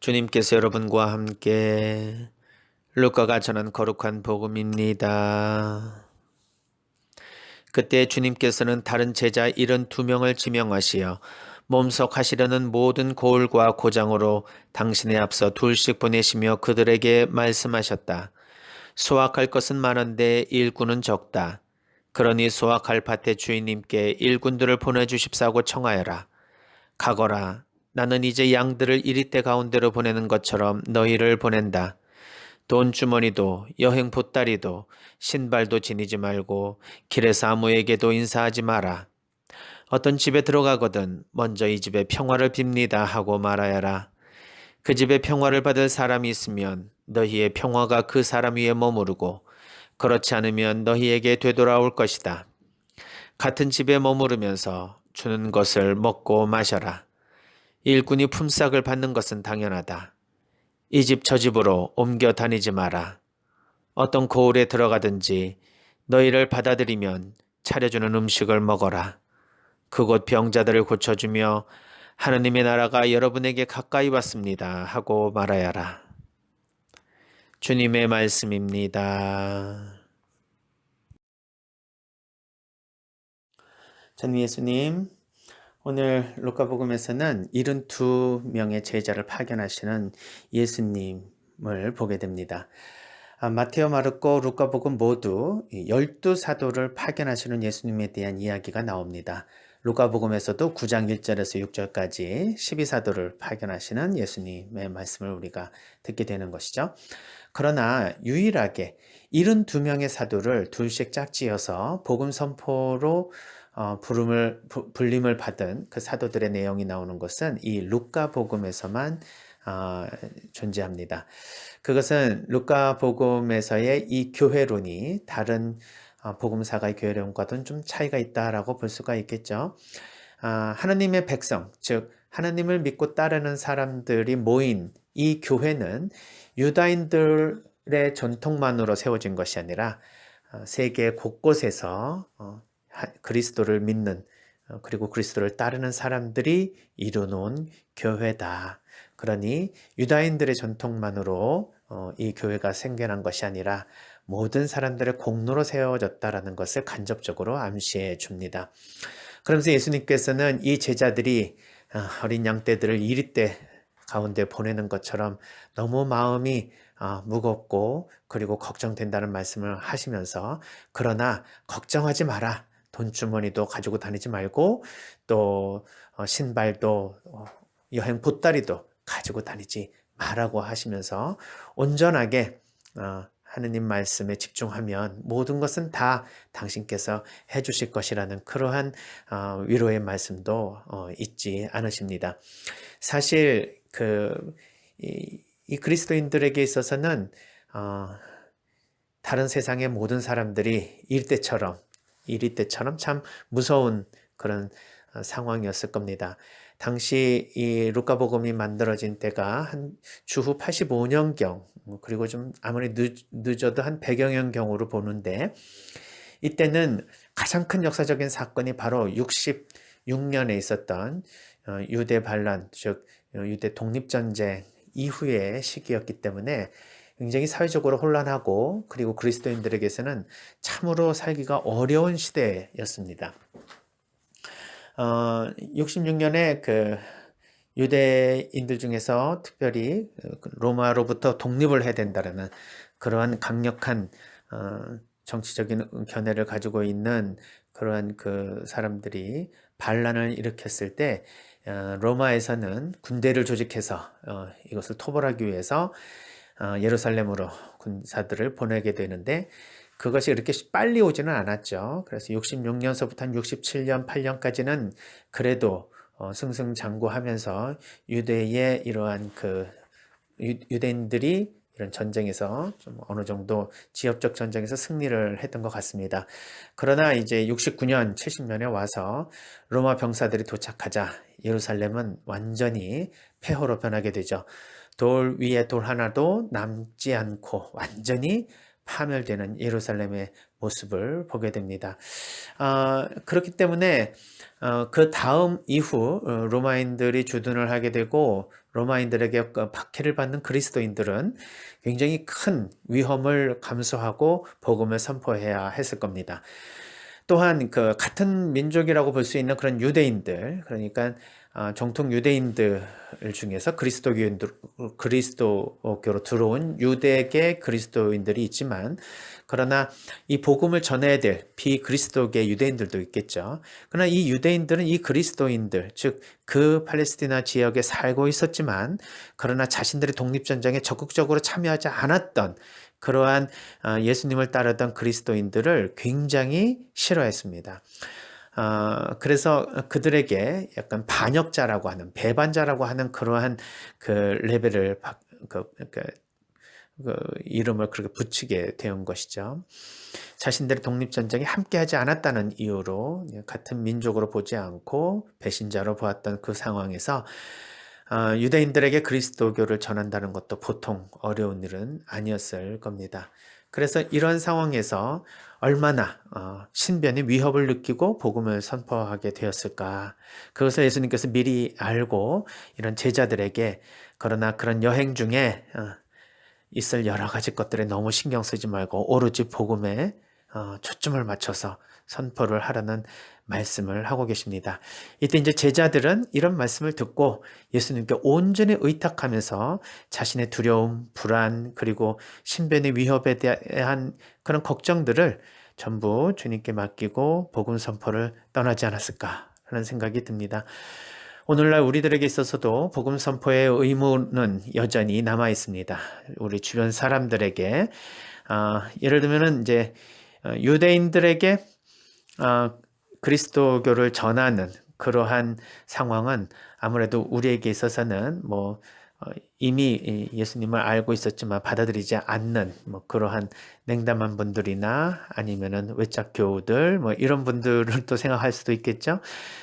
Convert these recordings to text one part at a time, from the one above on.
주님께서 여러분과 함께 루카가 전한 거룩한 복음입니다. 그때 주님께서는 다른 제자 72명을 지명하시어 몸속하시려는 모든 고을과 고장으로 당신의 앞서 둘씩 보내시며 그들에게 말씀하셨다. 수확할 것은 많은데 일꾼은 적다. 그러니 수확할 밭의 주인님께 일꾼들을 보내주십사고 청하여라. 가거라. 나는 이제 양들을 이리때 가운데로 보내는 것처럼 너희를 보낸다. 돈주머니도 여행 보따리도 신발도 지니지 말고 길에서 아무에게도 인사하지 마라. 어떤 집에 들어가거든 먼저 이 집에 평화를 빕니다 하고 말하여라. 그 집에 평화를 받을 사람이 있으면 너희의 평화가 그 사람 위에 머무르고 그렇지 않으면 너희에게 되돌아올 것이다. 같은 집에 머무르면서 주는 것을 먹고 마셔라. 일꾼이 품삯을 받는 것은 당연하다. 이 집 저 집으로 옮겨 다니지 마라. 어떤 고을에 들어가든지 너희를 받아들이면 차려주는 음식을 먹어라. 그곳 병자들을 고쳐주며 하느님의 나라가 여러분에게 가까이 왔습니다 하고 말하여라. 주님의 말씀입니다. 전 예수님, 오늘 루카복음에서는 72명의 제자를 파견하시는 예수님을 보게 됩니다. 마테오, 마르코, 루카복음 모두 12사도를 파견하시는 예수님에 대한 이야기가 나옵니다. 루카복음에서도 9장 1절에서 6절까지 12사도를 파견하시는 예수님의 말씀을 우리가 듣게 되는 것이죠. 그러나 유일하게 72명의 사도를 둘씩 짝지어서 복음 선포로 불림을 받은 그 사도들의 내용이 나오는 것은 이 루카 복음에서만 존재합니다. 그것은 루카 복음에서의 이 교회론이 다른 복음사가의 교회론과는 좀 차이가 있다라고 볼 수가 있겠죠. 하나님의 백성, 즉 하나님을 믿고 따르는 사람들이 모인 이 교회는 유다인들의 전통만으로 세워진 것이 아니라 세계 곳곳에서 그리스도를 믿는 그리고 그리스도를 따르는 사람들이 이루어놓은 교회다. 그러니 유다인들의 전통만으로 이 교회가 생겨난 것이 아니라 모든 사람들의 공로로 세워졌다라는 것을 간접적으로 암시해 줍니다. 그러면서 예수님께서는 이 제자들이 어린 양떼들을 이리때 가운데 보내는 것처럼 너무 마음이 무겁고 그리고 걱정된다는 말씀을 하시면서 그러나 걱정하지 마라. 돈주머니도 가지고 다니지 말고 또 신발도 여행 보따리도 가지고 다니지 말라고 하시면서 온전하게 하느님 말씀에 집중하면 모든 것은 다 당신께서 해주실 것이라는 그러한 위로의 말씀도 잊지 않으십니다. 사실 이 그리스도인들에게 있어서는 다른 세상의 모든 사람들이 이리때처럼 참 무서운 그런 상황이었을 겁니다. 당시 이 루카복음이 만들어진 때가 한 주후 85년경 그리고 좀 아무리 늦어도 한 100여 년경으로 보는데 이때는 가장 큰 역사적인 사건이 바로 66년에 있었던 유대 반란, 즉 유대 독립전쟁 이후의 시기였기 때문에 굉장히 사회적으로 혼란하고 그리고 그리스도인들에게서는 참으로 살기가 어려운 시대였습니다. 66년에 그 유대인들 중에서 특별히 로마로부터 독립을 해야 된다는 그러한 강력한 정치적인 견해를 가지고 있는 그러한 그 사람들이 반란을 일으켰을 때 로마에서는 군대를 조직해서 이것을 토벌하기 위해서 예루살렘으로 군사들을 보내게 되는데 그것이 그렇게 빨리 오지는 않았죠. 그래서 66년서부터 한 67년, 8년까지는 그래도 승승장구하면서 유대의 이러한 유대인들이 이런 전쟁에서 좀 어느 정도 지역적 전쟁에서 승리를 했던 것 같습니다. 그러나 이제 69년, 70년에 와서 로마 병사들이 도착하자 예루살렘은 완전히 폐허로 변하게 되죠. 돌 위에 돌 하나도 남지 않고 완전히 파멸되는 예루살렘의 모습을 보게 됩니다. 그렇기 때문에 그 다음 이후 로마인들이 주둔을 하게 되고 로마인들에게 박해를 받는 그리스도인들은 굉장히 큰 위험을 감수하고 복음을 선포해야 했을 겁니다. 또한 그 같은 민족이라고 볼 수 있는 그런 유대인들, 그러니까 정통 유대인들 중에서 그리스도교로 들어온 유대계 그리스도인들이 있지만, 그러나 이 복음을 전해야 될 비그리스도계 유대인들도 있겠죠. 그러나 이 유대인들은 이 그리스도인들, 즉 그 팔레스티나 지역에 살고 있었지만, 그러나 자신들의 독립전쟁에 적극적으로 참여하지 않았던 그러한 예수님을 따르던 그리스도인들을 굉장히 싫어했습니다. 그래서 그들에게 약간 반역자라고 하는, 배반자라고 하는 그러한 그 레벨을 이름을 그렇게 붙이게 된 것이죠. 자신들의 독립전쟁에 함께하지 않았다는 이유로 같은 민족으로 보지 않고 배신자로 보았던 그 상황에서 유대인들에게 그리스도교를 전한다는 것도 보통 어려운 일은 아니었을 겁니다. 그래서 이런 상황에서 얼마나 신변의 위협을 느끼고 복음을 선포하게 되었을까. 그것을 예수님께서 미리 알고 이런 제자들에게, 그러나 그런 여행 중에 있을 여러 가지 것들에 너무 신경 쓰지 말고 오로지 복음에 초점을 맞춰서 선포를 하라는 말씀을 하고 계십니다. 이때 이제 제자들은 이런 말씀을 듣고 예수님께 온전히 의탁하면서 자신의 두려움, 불안, 그리고 신변의 위협에 대한 그런 걱정들을 전부 주님께 맡기고 복음 선포를 떠나지 않았을까라는 생각이 듭니다. 오늘날 우리들에게 있어서도 복음 선포의 의무는 여전히 남아 있습니다. 우리 주변 사람들에게 예를 들면은 이제 유대인들에게 그리스도교를 전하는 그러한 상황은 아무래도 우리에게 있어서는 이미 예수님을 알고 있었지만 받아들이지 않는 그러한 냉담한 분들이나 아니면은 외짝 교우들 이런 분들을 또 생각할 수도 있겠죠.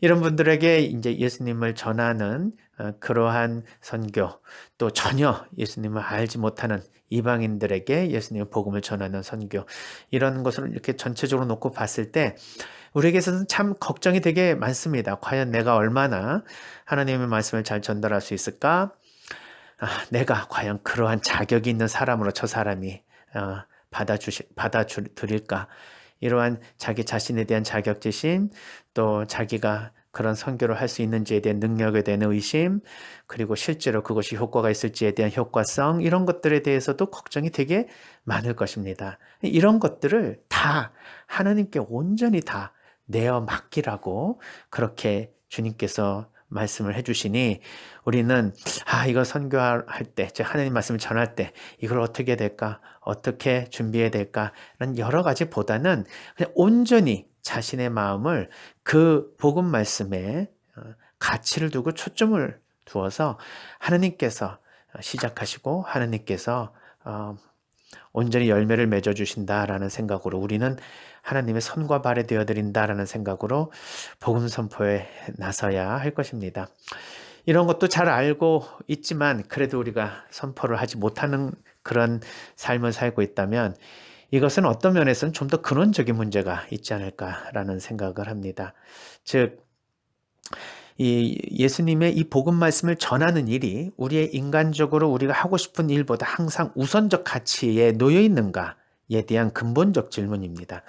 이런 분들에게 이제 예수님을 전하는 그러한 선교, 또 전혀 예수님을 알지 못하는 이방인들에게 예수님의 복음을 전하는 선교, 이런 것을 이렇게 전체적으로 놓고 봤을 때 우리에게서는 참 걱정이 되게 많습니다. 과연 내가 얼마나 하나님의 말씀을 잘 전달할 수 있을까? 내가 과연 그러한 자격이 있는 사람으로 저 사람이 받아들일까? 이러한 자기 자신에 대한 자격지심, 또 자기가 그런 선교를 할 수 있는지에 대한 능력에 대한 의심, 그리고 실제로 그것이 효과가 있을지에 대한 효과성, 이런 것들에 대해서도 걱정이 되게 많을 것입니다. 이런 것들을 다 하나님께 온전히 다 내어 맡기라고 그렇게 주님께서 말씀을 해주시니 우리는 이거 선교할 때, 즉 하나님 말씀을 전할 때 이걸 어떻게 해야 될까? 어떻게 준비해야 될까? 라는 여러 가지보다는 그냥 온전히 자신의 마음을 그 복음 말씀에 가치를 두고 초점을 두어서 하나님께서 시작하시고 하나님께서 온전히 열매를 맺어주신다라는 생각으로, 우리는 하나님의 손과 발이 되어드린다라는 생각으로 복음 선포에 나서야 할 것입니다. 이런 것도 잘 알고 있지만 그래도 우리가 선포를 하지 못하는 그런 삶을 살고 있다면 이것은 어떤 면에서는 좀 더 근원적인 문제가 있지 않을까라는 생각을 합니다. 즉, 이 예수님의 이 복음 말씀을 전하는 일이 우리의 인간적으로 우리가 하고 싶은 일보다 항상 우선적 가치에 놓여 있는가에 대한 근본적 질문입니다.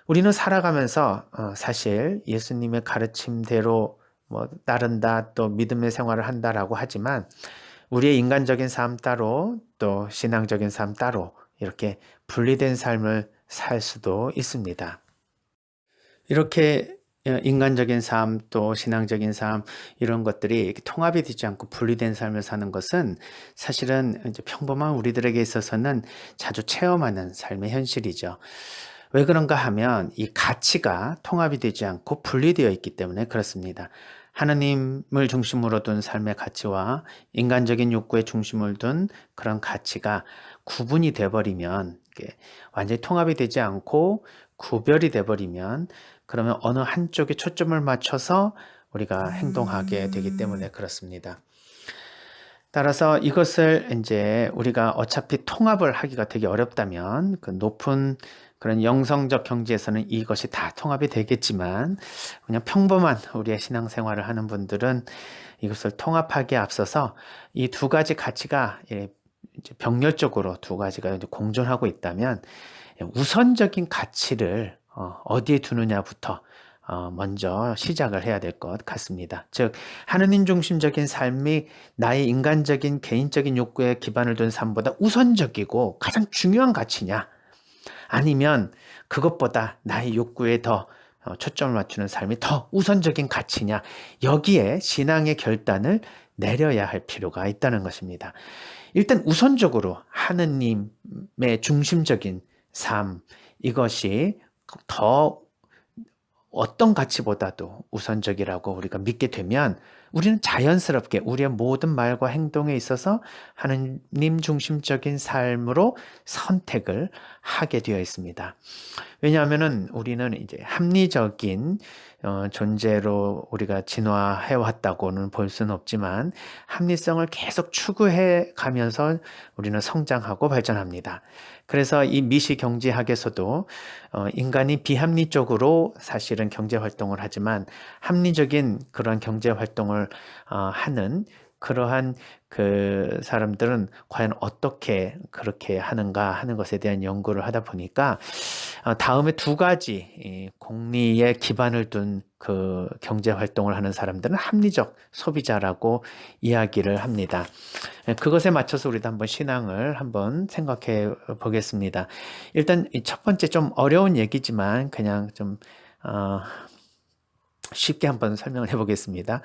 우리는 살아가면서 사실 예수님의 가르침대로 따른다, 또 믿음의 생활을 한다라고 하지만 우리의 인간적인 삶 따로 또 신앙적인 삶 따로 이렇게 분리된 삶을 살 수도 있습니다. 이렇게 인간적인 삶 또 신앙적인 삶 이런 것들이 이렇게 통합이 되지 않고 분리된 삶을 사는 것은 사실은 이제 평범한 우리들에게 있어서는 자주 체험하는 삶의 현실이죠. 왜 그런가 하면 이 가치가 통합이 되지 않고 분리되어 있기 때문에 그렇습니다. 하나님을 중심으로 둔 삶의 가치와 인간적인 욕구의 중심을 둔 그런 가치가 구분이 돼버리면, 완전히 통합이 되지 않고 구별이 돼버리면, 그러면 어느 한쪽에 초점을 맞춰서 우리가 행동하게 되기 때문에 그렇습니다. 따라서 이것을 이제 우리가 어차피 통합을 하기가 되게 어렵다면 그 높은 그런 영성적 경지에서는 이것이 다 통합이 되겠지만 그냥 평범한 우리의 신앙생활을 하는 분들은 이것을 통합하기에 앞서서 이 두 가지 가치가 이제 병렬적으로 두 가지가 이제 공존하고 있다면 우선적인 가치를 어디에 두느냐부터 먼저 시작을 해야 될 것 같습니다. 즉 하느님 중심적인 삶이 나의 인간적인 개인적인 욕구에 기반을 둔 삶보다 우선적이고 가장 중요한 가치냐, 아니면 그것보다 나의 욕구에 더 초점을 맞추는 삶이 더 우선적인 가치냐, 여기에 신앙의 결단을 내려야 할 필요가 있다는 것입니다. 일단 우선적으로 하느님의 중심적인 삶, 이것이 더 어떤 가치보다도 우선적이라고 우리가 믿게 되면 우리는 자연스럽게 우리의 모든 말과 행동에 있어서 하느님 중심적인 삶으로 선택을 하게 되어 있습니다. 왜냐하면은 우리는 이제 합리적인 존재로 우리가 진화해 왔다고는 볼 수는 없지만 합리성을 계속 추구해 가면서 우리는 성장하고 발전합니다. 그래서 이 미시경제학에서도 인간이 비합리적으로 사실은 경제활동을 하지만 합리적인 그런 경제활동을 하는 그러한 그 사람들은 과연 어떻게 그렇게 하는가 하는 것에 대한 연구를 하다 보니까 다음에 두 가지 공리에 기반을 둔 그 경제 활동을 하는 사람들은 합리적 소비자라고 이야기를 합니다. 그것에 맞춰서 우리도 한번 신앙을 한번 생각해 보겠습니다. 일단 첫 번째 좀 어려운 얘기지만 그냥 좀 쉽게 한번 설명을 해보겠습니다.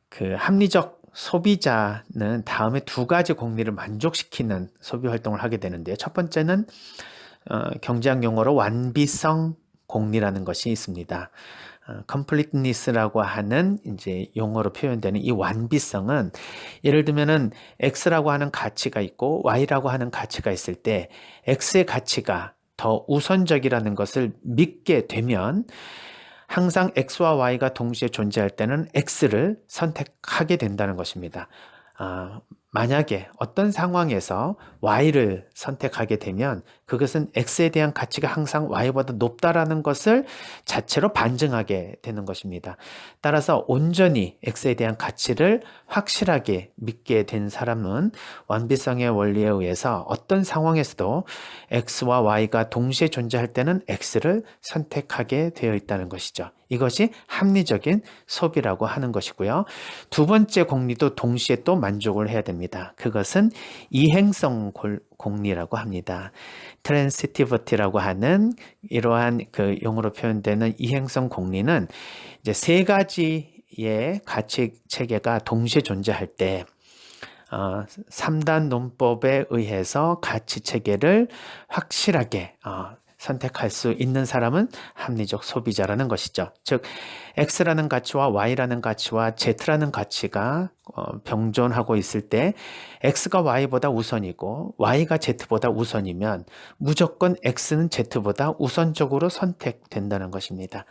그 합리적 소비자는 다음에 두 가지 공리를 만족시키는 소비 활동을 하게 되는데요. 첫 번째는 경제학 용어로 완비성 공리라는 것이 있습니다. completeness라고 하는 이제 용어로 표현되는 이 완비성은 예를 들면은 x라고 하는 가치가 있고 y라고 하는 가치가 있을 때 x의 가치가 더 우선적이라는 것을 믿게 되면 항상 x와 y가 동시에 존재할 때는 x를 선택하게 된다는 것입니다. 만약에 어떤 상황에서 y를 선택하게 되면 그것은 x에 대한 가치가 항상 y보다 높다라는 것을 자체로 반증하게 되는 것입니다. 따라서 온전히 x에 대한 가치를 확실하게 믿게 된 사람은 완비성의 원리에 의해서 어떤 상황에서도 x와 y가 동시에 존재할 때는 x를 선택하게 되어 있다는 것이죠. 이것이 합리적인 소비라고 하는 것이고요. 두 번째 공리도 동시에 또 만족을 해야 됩니다. 그것은 이행성 공리라고 합니다. 트랜시티비티라고 하는 이러한 그 용어로 표현되는 이행성 공리는 이제 세 가지의 가치 체계가 동시에 존재할 때 3단 논법에 의해서 가치 체계를 확실하게 선택할 수 있는 사람은 합리적 소비자라는 것이죠. 즉 X라는 가치와 Y라는 가치와 Z라는 가치가 병존하고 있을 때 X가 Y보다 우선이고 Y가 Z보다 우선이면 무조건 X는 Z보다 우선적으로 선택된다는 것입니다.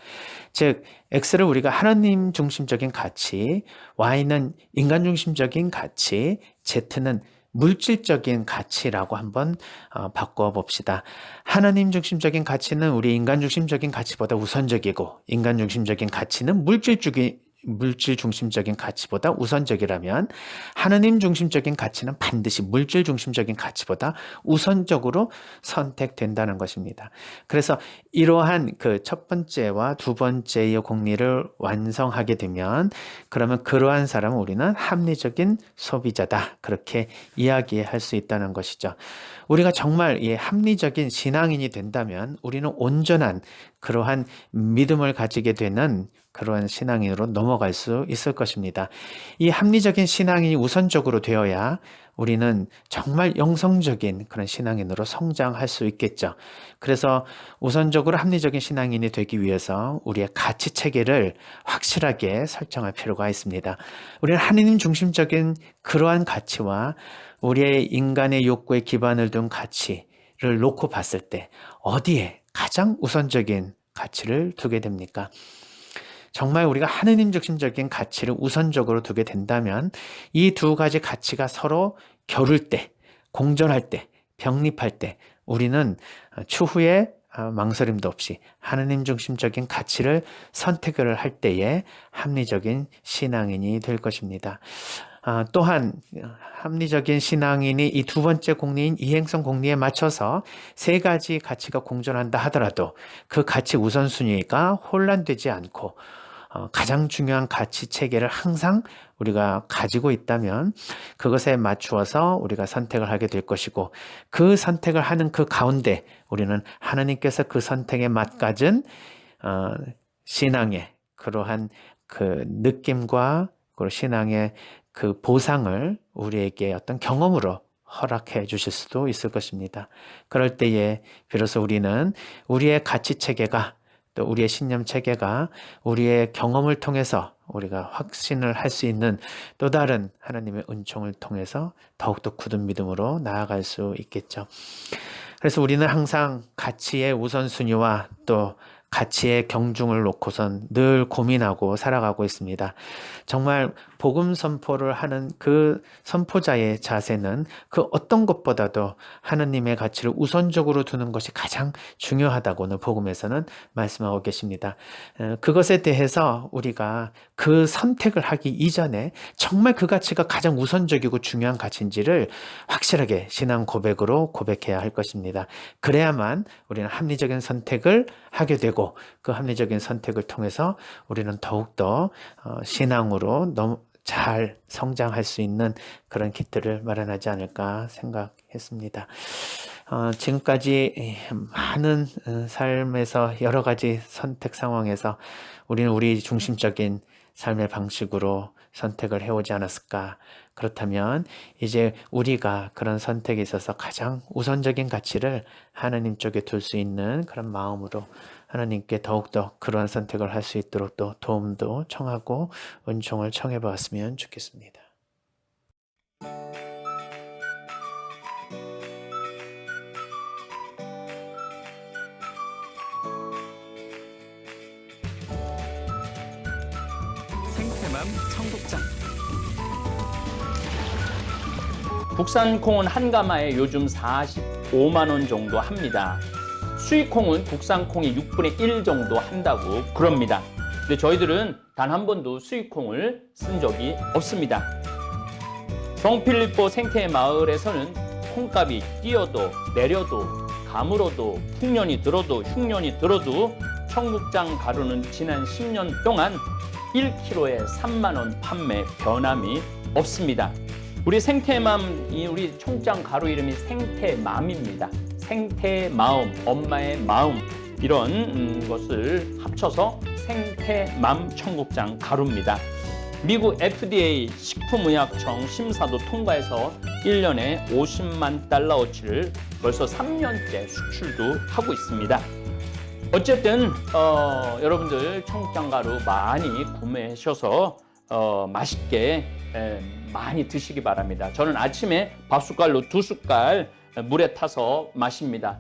즉 X를 우리가 하나님 중심적인 가치, Y는 인간 중심적인 가치, Z는 물질적인 가치라고 한번 바꿔봅시다. 하나님 중심적인 가치는 우리 인간 중심적인 가치보다 우선적이고 인간 중심적인 가치는 물질 중심적인 가치보다 우선적이라면 하나님 중심적인 가치는 반드시 물질 중심적인 가치보다 우선적으로 선택된다는 것입니다. 그래서 이러한 그 첫 번째와 두 번째의 공리를 완성하게 되면 그러면 그러한 사람은 우리는 합리적인 소비자다. 그렇게 이야기할 수 있다는 것이죠. 우리가 정말 이 합리적인 신앙인이 된다면 우리는 온전한 그러한 믿음을 가지게 되는 그러한 신앙인으로 넘어갈 수 있을 것입니다. 이 합리적인 신앙인이 우선적으로 되어야 우리는 정말 영성적인 그런 신앙인으로 성장할 수 있겠죠. 그래서 우선적으로 합리적인 신앙인이 되기 위해서 우리의 가치 체계를 확실하게 설정할 필요가 있습니다. 우리는 하느님 중심적인 그러한 가치와 우리의 인간의 욕구에 기반을 둔 가치를 놓고 봤을 때 어디에 가장 우선적인 가치를 두게 됩니까? 정말 우리가 하느님 중심적인 가치를 우선적으로 두게 된다면 이 두 가지 가치가 서로 겨룰 때, 공존할 때, 병립할 때 우리는 추후에 망설임도 없이 하느님 중심적인 가치를 선택을 할 때에 합리적인 신앙인이 될 것입니다. 또한 합리적인 신앙인이 이 두 번째 공리인 이행성 공리에 맞춰서 세 가지 가치가 공존한다 하더라도 그 가치 우선순위가 혼란되지 않고 가장 중요한 가치 체계를 항상 우리가 가지고 있다면 그것에 맞추어서 우리가 선택을 하게 될 것이고 그 선택을 하는 그 가운데 우리는 하나님께서 그 선택에 맞가진 신앙의 그러한 그 느낌과 그리고 신앙의 그 보상을 우리에게 어떤 경험으로 허락해 주실 수도 있을 것입니다. 그럴 때에 비로소 우리는 우리의 가치 체계가 또 우리의 신념 체계가 우리의 경험을 통해서 우리가 확신을 할 수 있는 또 다른 하나님의 은총을 통해서 더욱더 굳은 믿음으로 나아갈 수 있겠죠. 그래서 우리는 항상 가치의 우선순위와 또 가치의 경중을 놓고선 늘 고민하고 살아가고 있습니다. 정말 복음 선포를 하는 그 선포자의 자세는 그 어떤 것보다도 하나님의 가치를 우선적으로 두는 것이 가장 중요하다고 오늘 복음에서는 말씀하고 계십니다. 그것에 대해서 우리가 그 선택을 하기 이전에 정말 그 가치가 가장 우선적이고 중요한 가치인지를 확실하게 신앙 고백으로 고백해야 할 것입니다. 그래야만 우리는 합리적인 선택을 하게 되고 그 합리적인 선택을 통해서 우리는 더욱더 신앙으로 너무 잘 성장할 수 있는 그런 기틀을 마련하지 않을까 생각했습니다. 지금까지 많은 삶에서 여러 가지 선택 상황에서 우리는 우리 중심적인 삶의 방식으로 선택을 해오지 않았을까. 그렇다면 이제 우리가 그런 선택에 있어서 가장 우선적인 가치를 하나님 쪽에 둘 수 있는 그런 마음으로 하나님께 더욱더 그러한 선택을 할 수 있도록 또 도움도 청하고 은총을 청해 보았으면 좋겠습니다. 생태맘 청국장. 국산 콩은 한 가마에 요즘 45만 원 정도 합니다. 수입 콩은 국산 콩이 6분의 1 정도 한다고 그럽니다. 근데 저희들은 단 한 번도 수입 콩을 쓴 적이 없습니다. 성필리포 생태 마을에서는 콩값이 뛰어도 내려도 가물어도 풍년이 들어도 흉년이 들어도 청국장 가루는 지난 10년 동안 1kg에 3만 원 판매 변함이 없습니다. 우리 생태맘, 우리 청국장 가루 이름이 생태맘입니다. 생태마음, 엄마의 마음, 이런 것을 합쳐서 생태맘 청국장 가루입니다. 미국 FDA 식품의약청 심사도 통과해서 1년에 50만 달러어치를 벌써 3년째 수출도 하고 있습니다. 어쨌든 여러분들 청국장 가루 많이 구매하셔서 맛있게 많이 드시기 바랍니다. 저는 아침에 밥숟갈로 2숟갈 물에 타서 마십니다.